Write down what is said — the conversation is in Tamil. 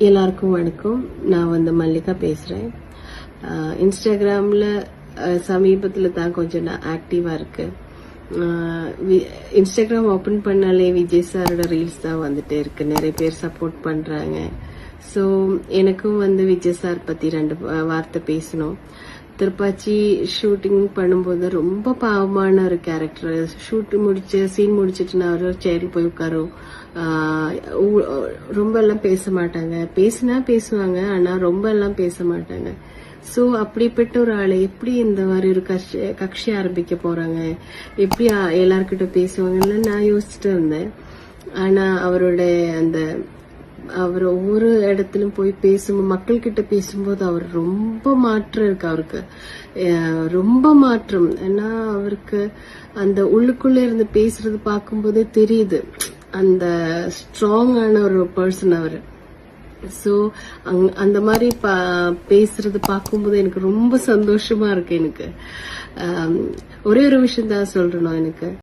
எல்லாருக்கும் வணக்கம். நான் மல்லிகா பேசுறேன். இன்ஸ்டாகிராம்ல சமீபத்துல தான் கொஞ்சம் நான் ஆக்டிவா இருக்கு. இன்ஸ்டாகிராம் ஓபன் பண்ணாலே விஜய் சாரோட ரீல்ஸ் தான் வந்துட்டே இருக்கு. நிறைய பேர் சப்போர்ட் பண்றாங்க. ஸோ எனக்கும் விஜய் சார் பத்தி 2 வார்த்தை பேசணும். திருப்பாச்சி ஷூட்டிங் பண்ணும்போது ரொம்ப பாவமான ஒரு கேரக்டர். சீன் முடிச்சிட்டு நான் ஒரு சேர்ல போய் உட்காரும். ரொம்ப எல்லாம் பேச மாட்டாங்க. பேசினா பேசுவாங்க, ஆனா ரொம்ப எல்லாம் பேச மாட்டாங்க. சோ அப்படிப்பட்ட ஒரு ஆளை எப்படி இந்த மாதிரி ஒரு கட்சி ஆரம்பிக்க போறாங்க, எப்படி எல்லார்கிட்ட பேசுவாங்கன்னு நான் யோசிச்சுட்டு இருந்தேன். ஆனா அவர் ஒவ்வொரு இடத்திலும் போய் மக்கள் கிட்ட பேசும்போது அவர் ரொம்ப மாற்றம் இருக்கு. அவருக்கு ரொம்ப மாற்றம். ஏன்னா அவருக்கு அந்த உள்ளுக்குள்ள இருந்து பேசுறது பார்க்கும்போதே தெரியுது, அந்த ஸ்ட்ராங்கான ஒரு பர்சன் அவரு. சோ அந்த மாதிரி பேசுறது பார்க்கும்போது எனக்கு ரொம்ப சந்தோஷமா இருக்கு. எனக்கு ஒரே ஒரு விஷயம் தான் சொல்றேன். எனக்கு